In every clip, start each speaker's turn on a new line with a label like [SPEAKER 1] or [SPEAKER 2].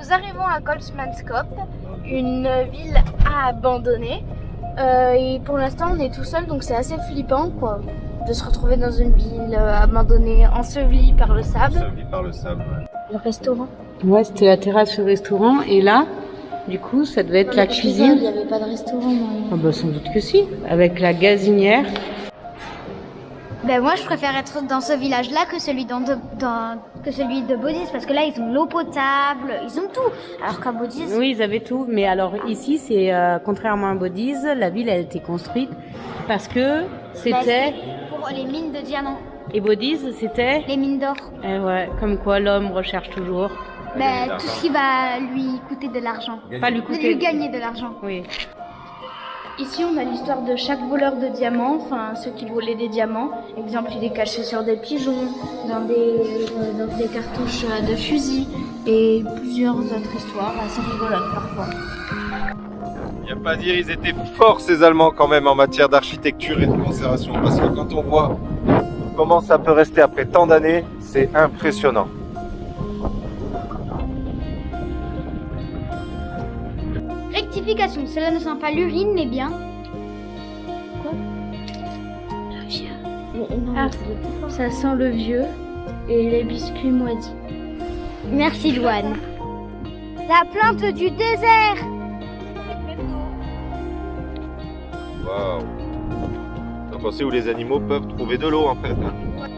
[SPEAKER 1] nous arrivons à Goldsmanskop, une ville abandonnée. Et pour l'instant, on est tout seul, donc c'est assez flippant, quoi, de se retrouver dans une ville abandonnée, ensevelie par le sable.
[SPEAKER 2] Ensevelie par le sable, ouais.
[SPEAKER 1] Le restaurant.
[SPEAKER 3] Ouais, c'était la terrasse du restaurant. Et là, du coup, ça devait être la cuisine.
[SPEAKER 1] Il n'y avait pas de restaurant.
[SPEAKER 3] Ah bah sans doute que si, avec la gazinière.
[SPEAKER 4] Ben moi, je préfère être dans ce village-là que celui que celui de Bodis, parce que là, ils ont l'eau potable, ils ont tout. Alors qu'à Bodis...
[SPEAKER 3] Oui, ils avaient tout. Mais alors ici, c'est contrairement à Bodis, la ville a été construite parce que c'était...
[SPEAKER 4] pour les mines de diamants,
[SPEAKER 3] Et Bodis, c'était...
[SPEAKER 4] les mines d'or.
[SPEAKER 3] Eh ouais, comme quoi l'homme recherche toujours.
[SPEAKER 4] Ben, tout ce qui va lui coûter de l'argent.
[SPEAKER 3] Pas lui
[SPEAKER 4] De
[SPEAKER 3] coûter...
[SPEAKER 4] lui gagner de l'argent.
[SPEAKER 3] Oui.
[SPEAKER 1] Ici, on a l'histoire de chaque voleur de diamants, enfin ceux qui volaient des diamants. Exemple, il est caché sur des pigeons, dans des cartouches de fusil et plusieurs autres histoires assez rigolotes parfois.
[SPEAKER 2] Il n'y a pas à dire, ils étaient forts ces Allemands quand même en matière d'architecture et de conservation. Parce que quand on voit comment ça peut rester après tant d'années, c'est impressionnant.
[SPEAKER 4] Rectification, cela ne sent pas l'urine, mais bien...
[SPEAKER 1] Ah, ça sent le vieux et les biscuits moisis.
[SPEAKER 4] Merci, Louane. La plante du désert.
[SPEAKER 2] Waouh! T'as pensé où les animaux peuvent trouver de l'eau en fait, hein?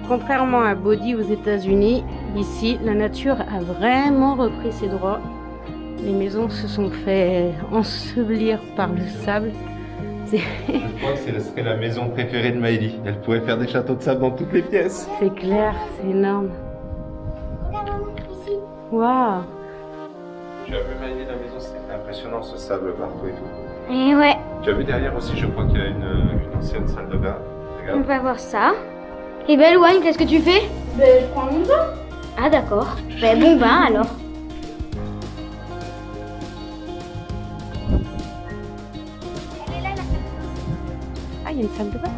[SPEAKER 3] Contrairement à Bodhi aux États-Unis, ici, la nature a vraiment repris ses droits. Les maisons se sont fait ensevelir par le sable.
[SPEAKER 2] Je crois que ce serait la maison préférée de Maëlie. Elle pourrait faire des châteaux de sable dans toutes les pièces.
[SPEAKER 3] C'est clair, c'est énorme. Waouh!
[SPEAKER 2] Tu as vu Maëlie la maison, c'est impressionnant ce sable partout et tout.
[SPEAKER 4] Et ouais,
[SPEAKER 2] Tu as vu derrière aussi, je crois qu'il y a une ancienne salle de bain.
[SPEAKER 4] on
[SPEAKER 2] Regarde.
[SPEAKER 4] va voir ça. Et ben, Louane, qu'est-ce que tu fais?
[SPEAKER 1] Ben, je prends mon bain.
[SPEAKER 4] Ah, d'accord. Ben, bon bain, alors.
[SPEAKER 3] Ah, il y a une salle de bain.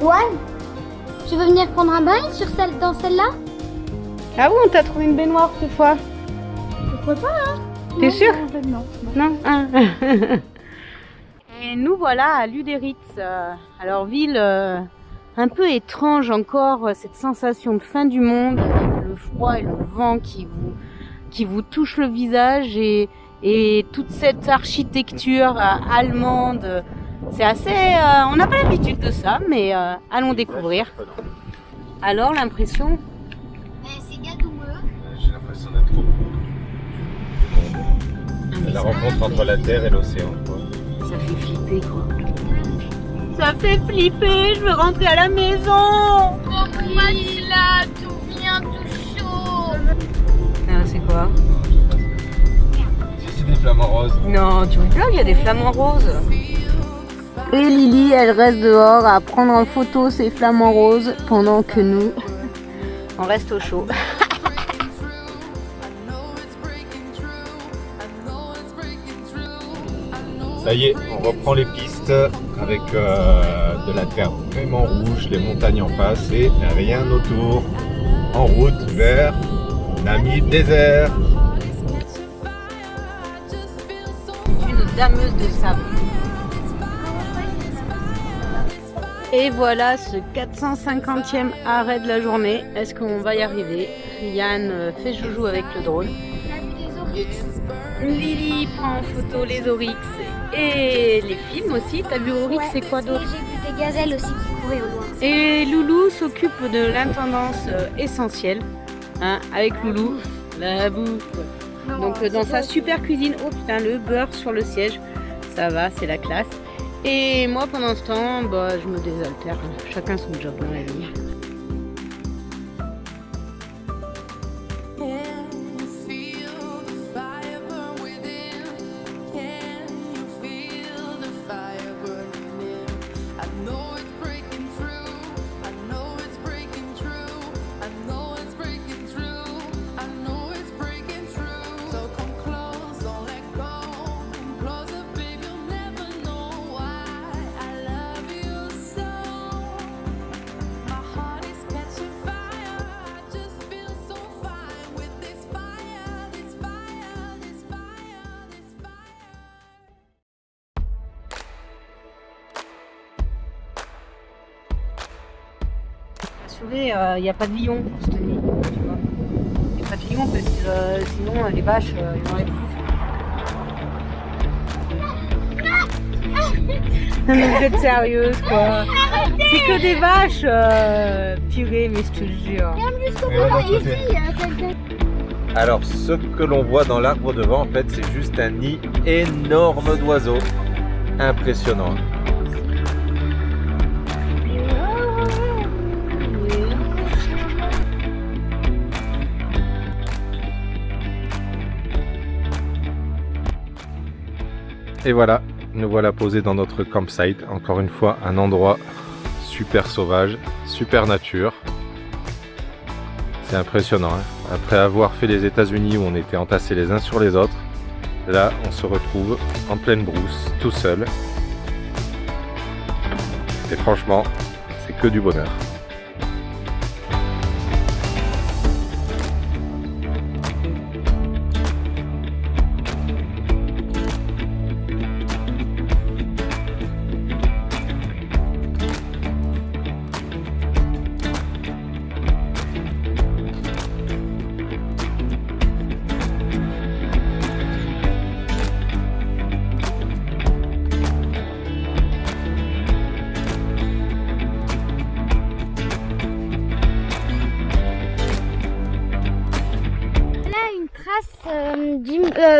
[SPEAKER 4] Louane, tu veux venir prendre un bain dans celle-là?
[SPEAKER 3] Ah bon, t'as trouvé une baignoire cette fois?
[SPEAKER 1] Pourquoi pas, hein?
[SPEAKER 3] T'es sûr?
[SPEAKER 1] Non.
[SPEAKER 3] Non. Ah. Et nous voilà à Lüderitz. Alors ville un peu étrange encore, cette sensation de fin du monde, le froid et le vent qui vous touche le visage et toute cette architecture allemande. C'est assez... on n'a pas l'habitude de ça, mais allons découvrir. Alors l'impression?
[SPEAKER 4] C'est gadoumeux.
[SPEAKER 2] J'ai l'impression d'être trop. C'est la rencontre entre la terre et l'océan, quoi.
[SPEAKER 3] Ça fait flipper quoi. Ça fait flipper, je veux rentrer à la maison.
[SPEAKER 4] Oui, là, tout bien, tout chaud.
[SPEAKER 3] Ah, c'est quoi?
[SPEAKER 2] C'est des flamants roses.
[SPEAKER 3] Non, tu rigoles, il y a des flamants roses. Et Lily, elle reste dehors à prendre en photo ses flamants roses pendant que nous, on reste au chaud.
[SPEAKER 2] Ça y est, on reprend les pistes avec de la terre vraiment rouge, les montagnes en face et rien autour. En route vers l'ami désert.
[SPEAKER 3] Une dameuse de sable. Et voilà ce 450e arrêt de la journée. Est-ce qu'on va y arriver? Yann fait joujou avec le drone. Lily prend en photo les oryx et les films aussi. T'as vu oryx, c'est quoi d'autre?
[SPEAKER 4] J'ai vu des gazelles aussi qui couraient au loin.
[SPEAKER 3] Et Loulou s'occupe de l'intendance essentielle. Hein, avec Loulou, la bouffe. Donc dans sa super cuisine, oh putain, le beurre sur le siège, ça va, c'est la classe. Et moi pendant ce temps, bah, je me désaltère. Chacun son job dans la vie.
[SPEAKER 5] Closer, baby, you'll never know why I love you so.
[SPEAKER 3] rassurer, il n'y a pas de lion pour cette nuit. Tu vois. Il n'y a pas de lion parce que sinon les vaches, il y en aurait plus. Non mais vous êtes sérieuse quoi. C'est que des vaches, purée, mais je te jure.
[SPEAKER 2] Alors, ce que l'on voit dans l'arbre devant, en fait, c'est juste un nid énorme d'oiseaux. Impressionnant. Et voilà, nous voilà posés dans notre campsite. Encore une fois, un endroit super sauvage, super nature. C'est impressionnant. Hein. Après avoir fait les États-Unis où on était entassés les uns sur les autres, là, on se retrouve en pleine brousse, tout seul. Et franchement, c'est que du bonheur.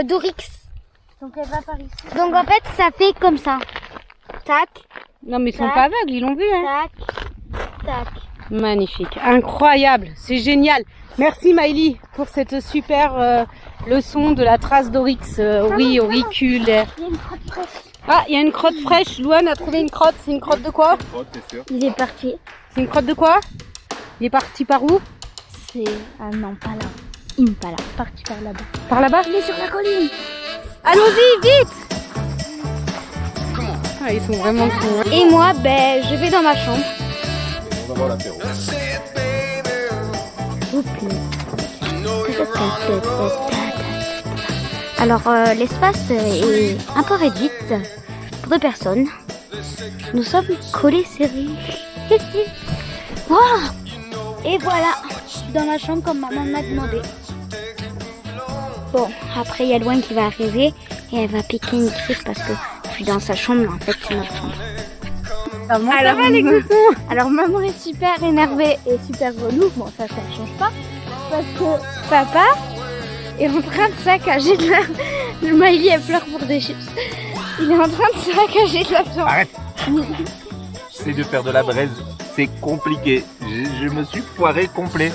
[SPEAKER 4] D'Oryx. Donc elle va par ici. Donc en fait ça fait comme ça. Tac,
[SPEAKER 3] Non mais ils sont
[SPEAKER 4] Tac.
[SPEAKER 3] pas aveugles, ils l'ont vu hein.
[SPEAKER 4] tac, tac.
[SPEAKER 3] Magnifique, incroyable, c'est génial. Merci Maëlie pour cette super leçon de la trace d'Oryx. Oui, auricule.
[SPEAKER 4] Il y a une crotte fraîche.
[SPEAKER 3] Ah, il y a une crotte fraîche. Louane a trouvé une crotte. C'est une crotte de quoi?
[SPEAKER 4] Il est parti.
[SPEAKER 3] C'est une crotte de quoi? Il est parti par où?
[SPEAKER 4] C'est... Ah non, pas là. Impala. Parti par là-bas.
[SPEAKER 3] Par là-bas?
[SPEAKER 4] Il est sur la colline.
[SPEAKER 3] Allons-y, vite! Ah, ils sont vraiment cons.
[SPEAKER 4] Et moi, ben, je vais dans ma chambre.
[SPEAKER 2] On va voir l'apéro.
[SPEAKER 4] Alors, l'espace est un peu réduit pour 2 personnes. Nous sommes collés serrés. Wow. Et voilà, je suis dans ma chambre comme maman m'a demandé. Bon, après il y a Loin qui va arriver et elle va piquer une crise parce que je suis dans sa chambre, mais en fait c'est ma chambre.
[SPEAKER 3] Alors, les gloutons.
[SPEAKER 1] Alors maman est super énervée et super relou. Bon ça ne change pas. Parce que papa est en train de saccager de la... Le Maëlie elle pleure pour des chips. Il est en train de saccager de la viande.
[SPEAKER 2] Arrête. J'essaie de faire de la braise. C'est compliqué. Je me suis foiré complet.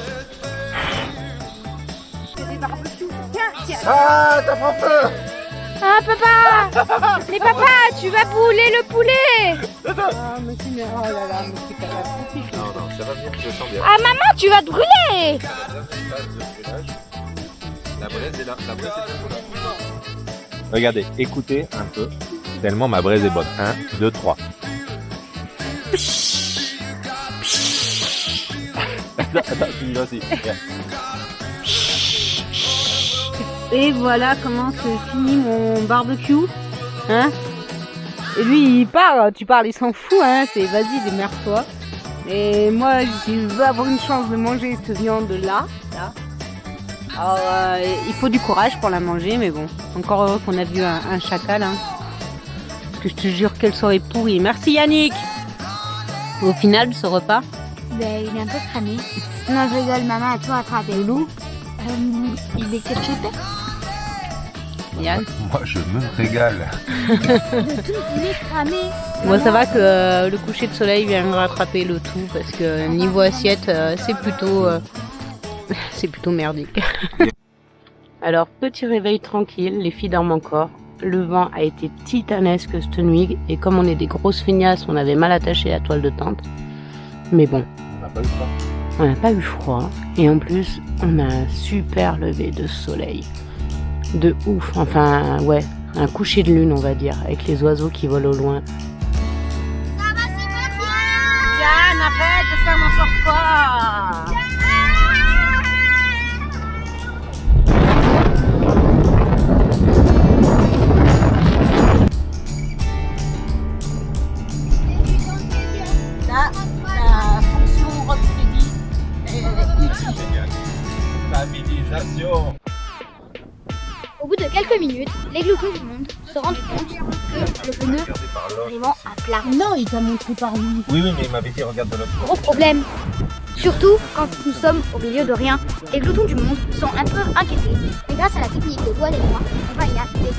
[SPEAKER 2] Ah, t'as pas feu.
[SPEAKER 1] Ah papa. Mais papa, tu vas brûler le poulet.
[SPEAKER 3] Ah, mais c'est une... Oh là là, mais c'est catastrophique.
[SPEAKER 2] Non, non, ça va venir, je le sens bien.
[SPEAKER 1] Ah maman, tu vas te brûler.
[SPEAKER 2] La braise est là, la braise est là. Regardez, écoutez un peu, tellement ma braise est bonne. 1, 2, 3. Attends, celui-là aussi.
[SPEAKER 3] Et voilà comment se finit mon barbecue. Hein? Et lui, il part, tu parles, il s'en fout, hein. C'est vas-y, démerde-toi. Et moi, je veux avoir une chance de manger cette viande-là. Là. Alors, il faut du courage pour la manger, mais bon. Encore heureux qu'on a vu un chacal, hein. Parce que je te jure qu'elle serait pourrie. Merci Yannick! Au final, ce repas.
[SPEAKER 4] Ben, il est un peu cramé. Non, je rigole, maman a tout rattrapé.
[SPEAKER 3] Le loup.
[SPEAKER 4] Il est ketchupé.
[SPEAKER 3] Yann.
[SPEAKER 2] Moi, je me régale.
[SPEAKER 4] De tout, il est cramé.
[SPEAKER 3] Moi, ça va que le coucher de soleil vient rattraper le tout, parce que niveau assiette, c'est plutôt merdique. Alors, petit réveil tranquille, les filles dorment encore. Le vent a été titanesque cette nuit, et comme on est des grosses feignasses, on avait mal attaché la toile de tente. Mais bon,
[SPEAKER 2] On n'a pas eu froid.
[SPEAKER 3] on n'a pas eu froid, et en plus, on a un super lever de soleil. De ouf, enfin, ouais, un coucher de lune, on va dire, avec les oiseaux qui volent au loin.
[SPEAKER 4] Ça va super bien.
[SPEAKER 3] Yann, arrête de faire n'importe quoi! Là, la fonction Rocksteady
[SPEAKER 2] Attention.
[SPEAKER 4] Au bout de quelques minutes, les gloutons du monde se rendent compte que le pneu
[SPEAKER 2] Regardez par là.
[SPEAKER 4] est vraiment à plat.
[SPEAKER 3] Non, il t'a montré par où?
[SPEAKER 2] Oui, mais il m'avait dit regarde de l'autre côté.
[SPEAKER 4] Gros problème. Surtout quand nous sommes au milieu de rien. Les gloutons du monde sont un peu inquiétés. Mais grâce à la technique de Douane et moi, on va y arriver.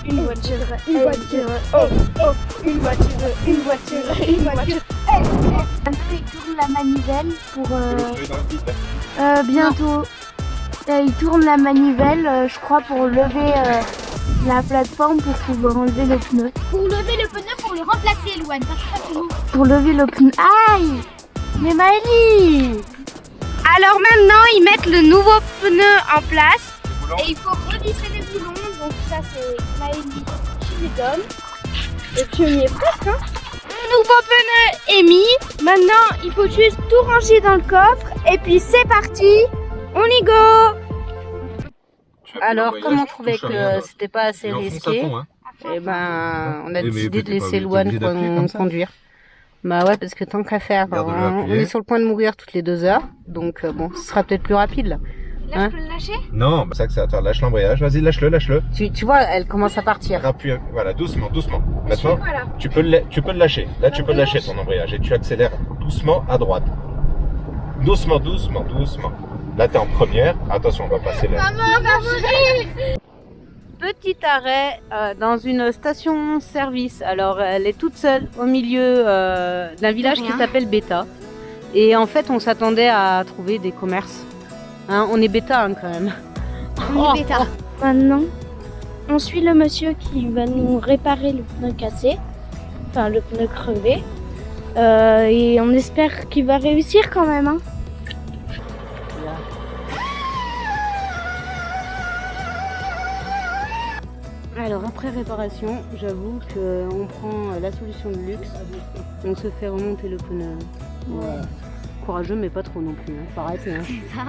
[SPEAKER 1] Une voiture, oh, oh, une voiture, une voiture, une voiture. Un peu, il tourne la manivelle pour bientôt. Il tourne la manivelle, je crois, pour lever la plateforme pour pouvoir enlever le pneu.
[SPEAKER 4] Pour lever le pneu, pour le remplacer, Louane. Parce que
[SPEAKER 1] Pour lever le pneu. Aïe! Mais Maëlie! Alors maintenant, ils mettent le nouveau pneu en place. Et il faut revisser les boulons. Donc ça, c'est Maëlie qui les donne. Et puis on y est presque. Hein. Le nouveau pneu est mis. Maintenant, il faut juste tout ranger dans le coffre. Et puis c'est parti. On y go!
[SPEAKER 3] Alors, comme on trouvait que c'était pas assez risqué,
[SPEAKER 2] hein.
[SPEAKER 3] eh ben, on a
[SPEAKER 2] Eh, mais
[SPEAKER 3] décidé de
[SPEAKER 2] t'es pas
[SPEAKER 3] laisser
[SPEAKER 2] obligé
[SPEAKER 3] Louane
[SPEAKER 2] d'appuyer comme ça.
[SPEAKER 3] conduire. Bah ouais, parce que tant qu'à faire,
[SPEAKER 2] Regarde, on va
[SPEAKER 3] on
[SPEAKER 2] appuyer.
[SPEAKER 3] est sur le point de mourir toutes les 2 heures. Donc bon, ce sera peut-être plus rapide là.
[SPEAKER 1] Là,
[SPEAKER 3] Hein?
[SPEAKER 1] je peux le lâcher?
[SPEAKER 2] Non, c'est ça que c'est. Attends, lâche l'embrayage. Vas-y, lâche-le, lâche-le.
[SPEAKER 3] Tu vois, elle commence à partir.
[SPEAKER 2] Appuie, voilà, doucement, doucement. Maintenant,
[SPEAKER 1] Voilà.
[SPEAKER 2] tu peux le lâcher. Là, tu peux le lâcher ton embrayage et tu accélères doucement à droite. Doucement, doucement, doucement. Là, t'es en première. Attention, on va passer là.
[SPEAKER 3] Petit arrêt dans une station-service. Alors, elle est toute seule au milieu d'un village qui
[SPEAKER 4] Rien.
[SPEAKER 3] s'appelle Beta. Et en fait, on s'attendait à trouver des commerces. Hein, on est bêta hein, quand même.
[SPEAKER 4] on est bêta.
[SPEAKER 1] Maintenant, on suit le monsieur qui va nous réparer le pneu cassé, enfin le pneu crevé, et on espère qu'il va réussir quand même. Hein.
[SPEAKER 3] Alors après réparation, j'avoue qu'on prend la solution de luxe. On se fait remonter le pneu. Ouais. Courageux mais pas trop non plus. Hein. Faut arrêter, hein.
[SPEAKER 4] C'est ça.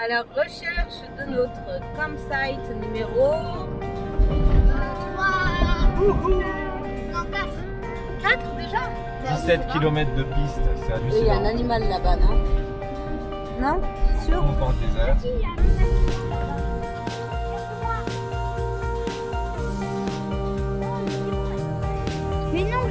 [SPEAKER 3] Alors recherche de notre campsite numéro
[SPEAKER 4] 4 déjà.
[SPEAKER 2] 17 km de piste, c'est
[SPEAKER 3] Oui, il y a un
[SPEAKER 2] hallucinant.
[SPEAKER 3] animal là-bas, non? Non? Sûr?
[SPEAKER 2] On va en désert.
[SPEAKER 4] Mais non,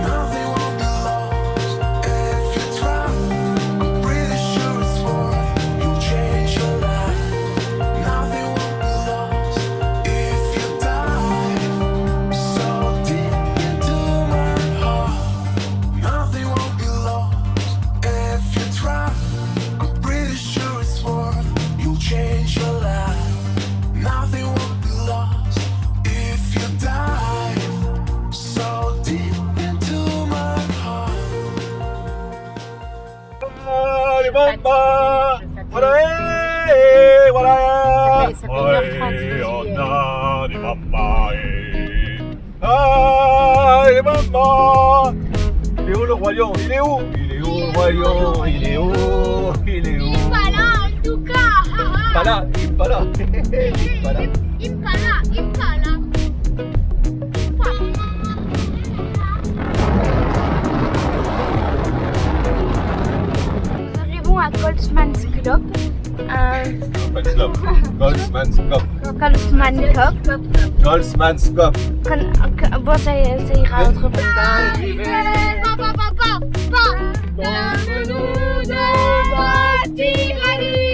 [SPEAKER 5] Nothing won't be lost if you try. I'm pretty sure it's worth you change your life. Nothing won't be lost if you dive so deep into my heart. Nothing won't be lost if you try. I'm pretty sure it's worth you change your life. Nothing won't be lost if you dive so deep into my heart.
[SPEAKER 2] Ah, les bambas! Voilà, voilà!
[SPEAKER 3] Ça fait 1h30 de
[SPEAKER 2] Ouais, on
[SPEAKER 3] juillet.
[SPEAKER 2] a des bambas, ah, les bambas! Il est où le royaume? Il est où? Il est où le royaume? Il est où? Il est où?
[SPEAKER 4] Impala en tout cas.
[SPEAKER 2] Pas là, il est pas là. Il est pas là.
[SPEAKER 4] Impala.
[SPEAKER 1] Nous arrivons à Goldsman's Club.
[SPEAKER 2] Pas de club. Goldsman's Cup.
[SPEAKER 1] Goldsman's Cup.
[SPEAKER 2] Goldsman's Cup.
[SPEAKER 1] Bon, ça ira autre part.
[SPEAKER 4] Papa, donne-nous de bâtir la vie.